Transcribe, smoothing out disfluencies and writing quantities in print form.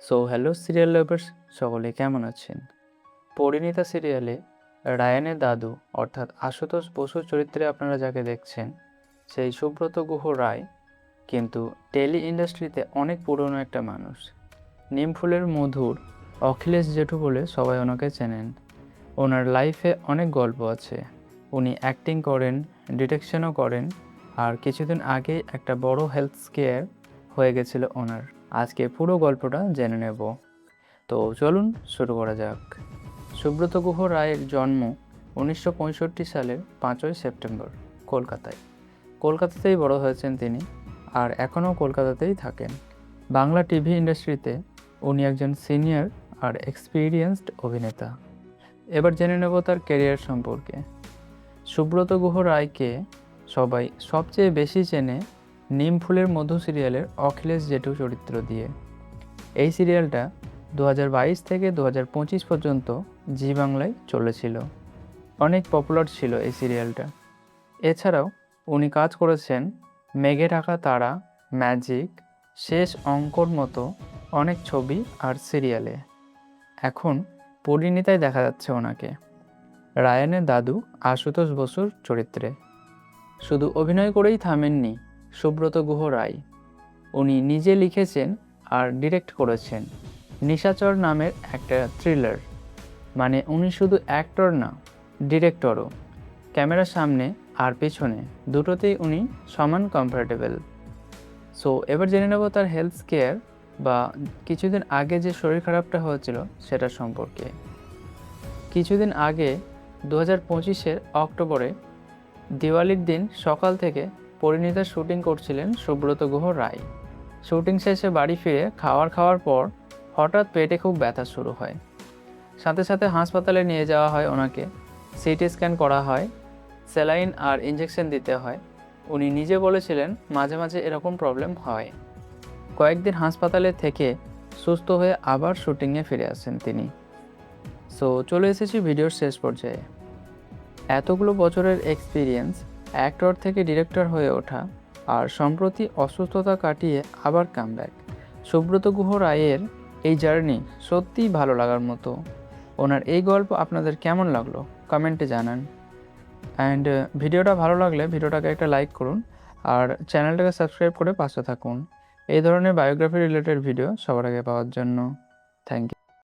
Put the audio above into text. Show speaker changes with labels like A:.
A: So hello serial lovers, সকলে কেমন আছেন? পরিণীতা সিরিয়ালে রায়ানের দাদু অর্থাৎ আশুতোষ বসুর চরিত্রে আপনারা যাকে দেখছেন সেই সুব্রত গুহ রায় কিন্তু টেলি ইন্ডাস্ট্রিতে অনেক পুরনো একটা মানুষ। নিমফুলের মধুর অখিলেশ জেঠু বলে সবাই ওনাকে চেনেন। ওনার লাইফে অনেক গল্প আছে। উনি অ্যাক্টিং করেন, ডিটেকশনও করেন, আর কিছুদিন আগেই একটা বড় হেলথ স্কেয়ার হয়ে গেছিল ওনার। আজকে পুরো গল্পটা জেনে নেব। তো চলুন শুরু করা যাক। সুব্রত গুহ রায়ের জন্ম 1965 সালের 5ই সেপ্টেম্বর কলকাতায়। কলকাতাতেই বড় হয়েছেন তিনি, আর এখনও কলকাতাতেই থাকেন। বাংলা টিভি ইন্ডাস্ট্রিতে উনি একজন সিনিয়র আর এক্সপিরিয়েন্সড অভিনেতা। এবার জেনে নেব তার ক্যারিয়ার সম্পর্কে। সুব্রত গুহ রায়কে সবাই সবচেয়ে বেশি চেনে নিমফুলের মধু সিরিয়ালের অখিলেশ জেঠু চরিত্র দিয়ে। এই সিরিয়ালটা 2022 থেকে 2025 পর্যন্ত জি বাংলায় চলেছিল। অনেক পপুলার ছিল এই সিরিয়ালটা। এছাড়াও উনি কাজ করেছেন মেঘে ঢাকা তারা, ম্যাজিক, শেষ অঙ্কর মতো অনেক ছবি আর সিরিয়ালে। এখন পরিণীতায় দেখা যাচ্ছে ওনাকে রায়ানের দাদু আশুতোষ বসুর চরিত্রে। শুধু অভিনয় করেই থামেননি সুব্রত গুহ রায়। উনি নিজে লিখেছেন আর ডিরেক্ট করেছেন নিশাচর নামের একটা থ্রিলার। মানে উনি শুধু অ্যাক্টর না, ডিরেক্টরও। ক্যামেরার সামনে আর পেছনে দুটোতেই উনি সমান কমফোর্টেবল। সো এবার জেনে নেব তার হেলথ কেয়ার বা কিছুদিন আগে যে শরীর খারাপটা হয়েছিল সেটা সম্পর্কে। কিছুদিন আগে 2025-এর অক্টোবরে দিওয়ালির দিন সকাল থেকে পরিণীতার শুটিং করছিলেন সুব্রত গুহ রায়। শুটিং শেষে বাড়ি ফিরে খাওয়ার পর হঠাৎ পেটে খুব ব্যথা শুরু হয়। সাথে সাথে হাসপাতালে নিয়ে যাওয়া হয় ওনাকে। সিটি স্ক্যান করা হয়, স্যালাইন আর ইঞ্জেকশন দিতে হয়। উনি নিজে বলেছিলেন মাঝে মাঝে এরকম প্রবলেম হয়। কয়েকদিন হাসপাতালে থেকে সুস্থ হয়ে আবার শুটিংয়ে ফিরে আসেন তিনি। সো চলে এসেছি ভিডিওর শেষ পর্যায়ে। এতগুলো বছরের এক্সপিরিয়েন্স, অ্যাক্টর থেকে ডিরেক্টর হয়ে ওঠা, আর সম্প্রতি অসুস্থতা কাটিয়ে আবার কামব্যাক। সুব্রত গুহ রায়ের এই জার্নি সত্যিই ভালো লাগার মতো। ওনার এই গল্প আপনাদের কেমন লাগলো কমেন্টে জানান। অ্যান্ড ভিডিওটা ভালো লাগলে ভিডিওটাকে একটা লাইক করুন, আর চ্যানেলটাকে সাবস্ক্রাইব করে পাশে থাকুন এই ধরনের বায়োগ্রাফি রিলেটেড ভিডিও সবার আগে পাওয়ার জন্য। Thank you.